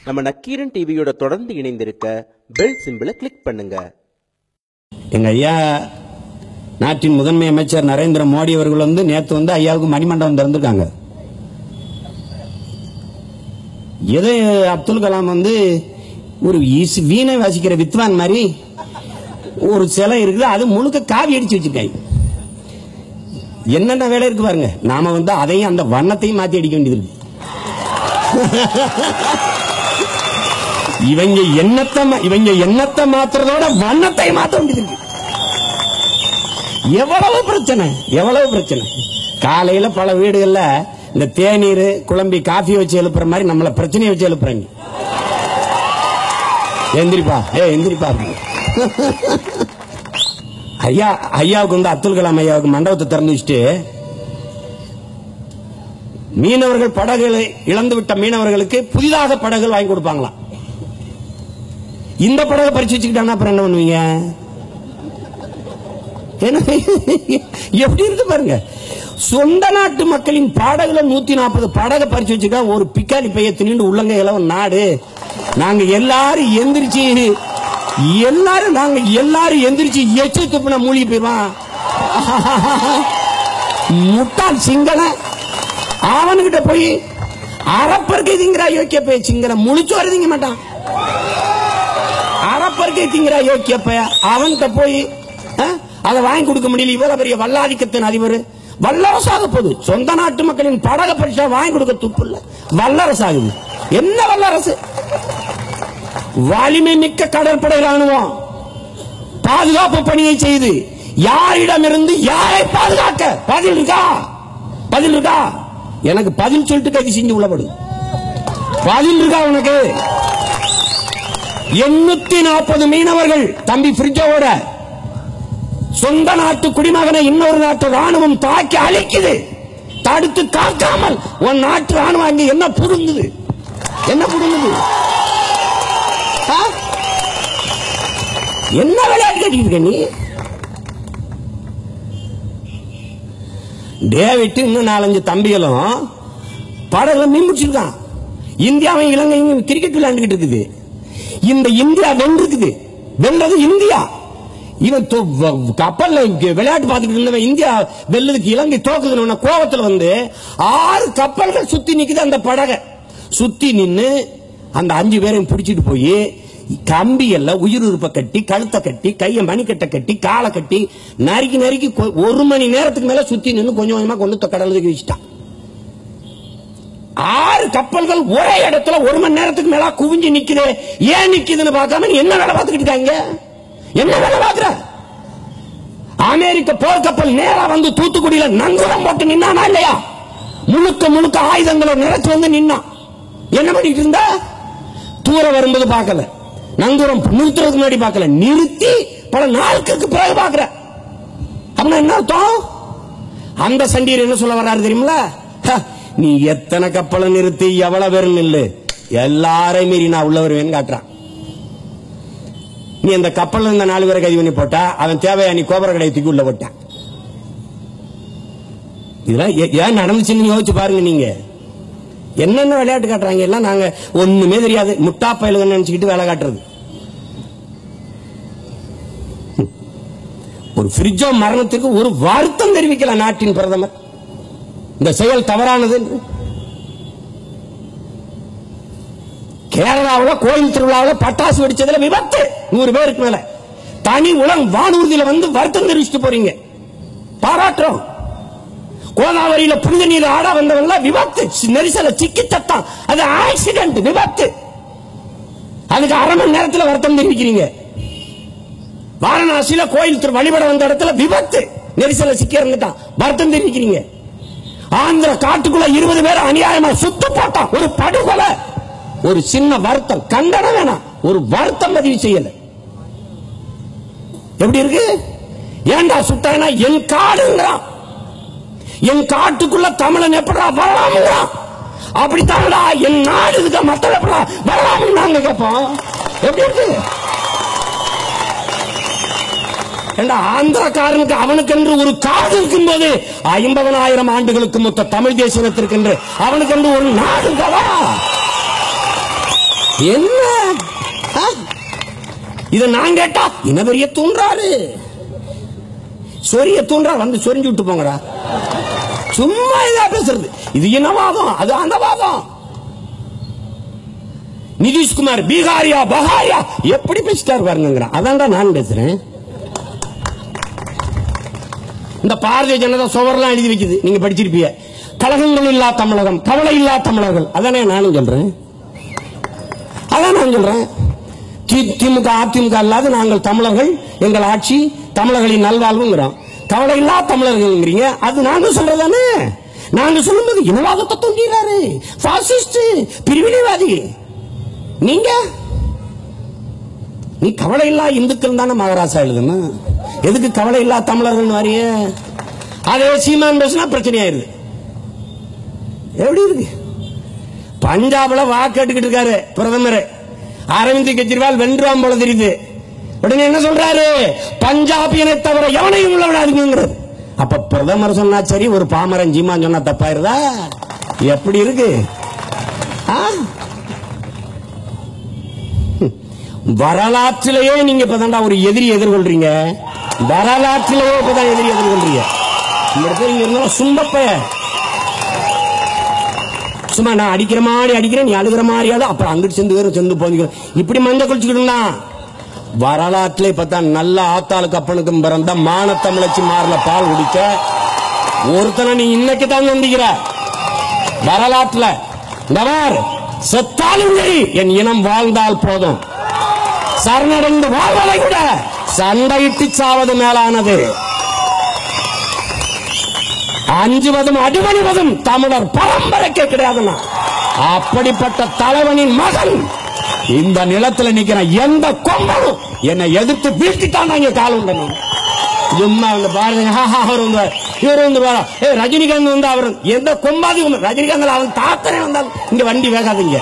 நம்ம நக்கீரன் டிவியோட தொடர்ந்து இணைந்திருக்க பெல் சிம்பிளை கிளிக் பண்ணுங்க. எங்க ஐயா நாட்டின் முதன்மை அமைச்சர் நரேந்திர மோடி அவர்கள் நேற்று ஐயாவுக்கு மணிமண்டபம் திறந்திருக்காங்க. எது அப்துல் கலாம் ஒரு வீணை வாசிக்கிற வித்வான் மாதிரி ஒரு சிலை இருக்குது, அது முழுக்க காவி அடிச்சு வச்சிருக்காங்க. என்னென்ன வேலை இருக்கு பாருங்க. நாம அதையும் அந்த வண்ணத்தையும் மாத்தி அடிக்க வேண்டியது இருக்கு. இவங்க எண்ணத்தை மாத்துறதோட வண்ணத்தை மாத்த வேண்டியது இருக்கு. எவ்வளவு பிரச்சனை. காலையில பல வீடுகள்ல இந்த தேநீர் குழம்பி காஃபி வச்சு எழுப்புற மாதிரி நம்மள பிரச்சனையை வச்சு எழுப்புறாங்க. எந்திரிப்பா ஐயாவுக்கு அப்துல் கலாம் ஐயாவுக்கு மண்டபத்தை திறந்து வச்சுட்டு மீனவர்கள் படகுகளை இழந்து விட்ட மீனவர்களுக்கு புதிதாக படகுகள் வாங்கி கொடுப்பாங்களாம். இந்த படகை பறிச்சு வச்சுக்கிட்டாங்கன்னா அப்புறம் என்ன பண்ணுவீங்க? எப்படி இருக்கு பாருங்க. சொந்த நாட்டு மக்களின் பாடகுல 140 படகை பறிச்சு வச்சுக்கா ஒரு பிக்காலி பைய திணிண்டு உள்ளங்க இளவன் நாடு. நாங்க எல்லாரும் எந்திரிச்சு எச்சு துப்புனா மூழ்கி போயிடுவான். முட்டாள் சிங்கள அவனுகிட்ட போய் அறப்பருக்கை திங்கிற யோக்கிய பைய சிங்கள முழிச்சு வரதிங்க மாட்டான். அறப்பருக்கை திங்கிற யோக்கிய பைய அவன்கிட்ட போய் அதை வாங்கி கொடுக்க முடியல. இவ்வளவு பெரிய வல்லாதிக்கத்தின் அதிபர் வல்லரசாக போகுது. சொந்த நாட்டு மக்களின் படக பரிசா வாங்கி கொடுக்க துப்பு இல்ல, வல்லரசு ஆகுது. என்ன வல்லரசு? வலிமை மிக்க கடற்படை ராணுவம் பாதுகாப்பு பணியை செய்து யாரிடமிருந்து யாரை பாதுகாக்க பதில் இருக்கா? எனக்கு பதில் சொல்லிட்டு கைது செஞ்சு உள்ளபடு. பதில் இருக்கா உனக்கு? 840 மீனவர்கள் தம்பி பிரிட்ஜோட சொந்த நாட்டு குடிமகனை இன்னொரு நாட்டு ராணுவம் தாக்கி அழிக்குது. தடுத்து காக்காமல் உன் நாட்டு ராணுவம் அங்க என்ன புடுங்குது? என்ன விளையாட்டு கட்டிட்டு நீ? டேவிட் இன்னும் 4-5 தம்பிகளும் படகுல மீன் பிடிச்சிருக்கான். இந்தியாவும் இலங்கையும் கிரிக்கெட் விளையாண்டுகிட்டு இருக்குது. இந்த இந்தியா வென்றது இந்தியா. இவன் கப்பல்ல விளையாட்டு பார்த்துட்டு இருந்தவன் இந்தியா வெள்ளதுக்கு இலங்கை தோக்குது கோபத்தில் 6 கப்பல்கள் சுத்தி நிக்குது. அந்த படகை சுத்தி நின்று அந்த 5 பேரையும் பிடிச்சிட்டு போய் கம்பியல்ல உயிர் உறுப்பை கட்டி கழுத்தை கட்டி கையை மணிக்கட்டை கட்டி காலை கட்டி நறுக்கி 1 மணி நேரத்துக்கு மேல சுத்தி நின்று கொஞ்சம் கொஞ்சமா கொண்டு கடலுக்கு வச்சுட்டான். 6 கப்பல்கள் ஒரே இடத்துல 1 மணி நேரத்துக்கு மேல குவிஞ்சு நிக்குது. ஏன் நிக்குதுன்னு பார்க்காம என்ன வேலை பார்த்துக்கிட்டு இருக்காங்க? என்ன வேலை பார்க்கிற? அமெரிக்க போர்க்கப்பல் நேரா தூத்துக்குடியில நங்கூரம் போட்டு நின்னானா இல்லையா? முழுக்க ஆயுதங்களை நிறைச்சு நின்னான். என்ன பண்ணிட்டு இருந்தா? தூர வரும்போது பார்க்கல, நங்கூரம் நிறுத்துறதுக்கு முன்னாடி பார்க்கல, நிறுத்தி பல நாட்களுக்கு பிறகு பார்க்கிற. அப்படின்னா என்ன அர்த்தம்? அந்த சண்டியர் என்ன சொல்ல வர்றாரு தெரியுமில? நீ எத்தனை கப்பலை நிறுத்தி எவ்வளவு பேரும் நில்லு, எல்லாரையும் மீறி நான் உள்ள வருவேன்னு காட்டுறான். நீ அந்த கப்பல் இருந்த 4 பேரை கைது பண்ணி போட்டா அவன் தேவையா நீ கோபுர கடையை தூக்கி உள்ள போட்டான். இதெல்லாம் ஏன் நடந்துச்சுன்னு யோசிச்சு பாருங்க. நீங்க என்னென்ன விளையாட்டு காட்டுறாங்க எல்லாம் நாங்க ஒண்ணுமே தெரியாது முட்டா பயலுங்க நினைச்சுக்கிட்டு வேலை காட்டுறது. ஒரு பிரிட்ஜோ மரணத்திற்கு ஒரு வருத்தம் தெரிவிக்கல நாட்டின் பிரதமர். இந்த செயல் தவறானது என்று கேரளாவில் கோயில் திருவிழாவில் பட்டாசு வெடிச்சதுல விபத்து 100 பேருக்கு மேல தனி உலகம் வானூர்தியில வருத்தம் தெரிவிச்சுட்டு போறீங்க. பாராட்டுறோம். கோதாவரியில புனித நீர் ஆட வந்தவங்க விபத்து நெரிசல சிக்கி தத்தான், அது ஆக்சிடென்ட் விபத்து. அதுக்கு 1/2 மணி நேரத்தில் வருத்தம் தெரிவிக்கிறீங்க. வாரணாசியில கோயில் வழிபட வந்த இடத்துல விபத்து நெரிசல சிக்கி இறந்துட்டான், வருத்தம் தெரிவிக்கிறீங்க. ஆந்திர காட்டுக்குள்ள 20 பேர் அநியாயமா சுட்டு போட்டான், ஒரு படுகொலை. ஒரு சின்ன வருத்தம், கண்டனம் வேணாம், ஒரு வருத்தம் பதிவு செய்யல. எப்படி இருக்கு? ஏண்டா சுட்டானா? என் காடுங்கிறான். என் காட்டுக்குள்ள தமிழன் எப்படா வரலாமுங்கிறான். அப்படித்தான்டா என் நாடு இருக்க மக்கள் எப்படா வரலாமுன்னு நாங்க கேட்போம். எப்படி இருக்கு? ஆந்திரக்காரனுக்கு அவனுக்கு என்று ஒரு காடு இருக்கும் போது 50,000 ஆண்டுகளுக்கு மொத்த தமிழ் தேசியத்திற்கு அவனுக்கு என்று ஒரு நாடு என்ன இத நான் கேட்டா இனவெறிய தூண்டுறாரு, சொரிய தூண்டுறாரு, வந்து சொரிஞ்சு விட்டு போங்கடா. சும்மா இதா பேசுறது. இது இனவாதம், அது அந்த வாதம். நிதிஷ்குமார் பீகாரியா பகாரியா எப்படி பேசிட்டாரு பாருங்க. அதான்டா நான் பேசுறேன். இந்த பாரதிய ஜனதா சுவரெல்லாம் எழுதி வைக்குது, நீங்க படிச்சிருப்பீங்க. கழகங்கள் இல்லா தமிழகம், கவலை இல்லா தமிழர்கள். அதானே நானும் சொல்றேன். அதான் நான் சொல்றேன். திமுக அதிமுக அல்லாத நாங்கள் தமிழர்கள், எங்கள் ஆட்சி தமிழர்களின் நல்வாழ்வுங்கிறோம். கவலை இல்லா தமிழர்கள்ங்கிறீங்க. அது நாங்க சொல்றதானே. நாங்க சொல்லும்போது இனவாதத்தை தூண்டுறாரு, பாசிஸ்ட், பிரிவினைவாதி. நீ கவலை இல்லா இந்துக்கள் தானே மகாராசா எழுதணும். எதுக்கு கவலை இல்லா தமிழர்கள் வரைய? அதே சீமான் பேசினா பிரச்சனை ஆயிருது. எப்படி இருக்கு? பஞ்சாப்ல வாக்கெட்டுக்கிட்டு இருக்காரு பிரதமர் அரவிந்த் கெஜ்ரிவால், வென்றாம் போல தெரியுது. உடனே என்ன சொல்றாரு? பஞ்சாபியனை தவிர எவனையும் உள்ள விடாதுங்கிறது. அப்ப பிரதமர் சொன்னா சரி, ஒரு பாமரன் சீமான் சொன்னா தப்பாயிருதா? எப்படி இருக்கு? வரலாற்றிலேயே நீங்க இப்பதான்டா ஒரு எதிரி எதிர்கொள்றீங்க. வரலாற்றிலேயே இப்பதான் எதிரி எதிர்கொள்றீங்க. சும்பப்ப சும்மா நான் அடிக்கிற மாதிரி அடிக்கிறேன், நீ அழுகிற மாதிரியாவது, அப்புறம் அங்கிட்டு செந்து போஞ்சுக்கிறேன். இப்படி மஞ்சள் குளிச்சுக்கிட்டு வரலாற்றிலே இப்பதான் நல்ல ஆத்தாளுக்கு அப்பனுக்கும் பிறந்த மானத்தமிழச்சி மாறல பால் குடிச்ச ஒருத்தனை நீ இன்னைக்கு தான் வந்திக்கிற. வரலாற்றுல செத்தாலும் சரி என் இனம் வாழ்ந்தால் போதும், சரணடைந்து வாழ்வதை விட சண்டையிட்டு சாவது மேலானது, அஞ்சுவதும் அடிபணிவதும் தமிழர் பரம்பரைக்கே கிடையாதுன்னா அப்படிப்பட்ட தலைவனின் மகன் இந்த நிலத்தில் நிக்கிற எந்த கொம்பனும் என்னை எதிர்த்து வீழ்த்தித்தான் இங்க கால் உண்டணும். சும்மா பாருங்க, அவர் வந்து இவர் வந்து ரஜினிகாந்த் வந்து அவர் எந்த கொம்பாதி ரஜினிகாந்த் அவன் தாத்தனே வந்தாலும் இங்க வண்டி வேகாதீங்க.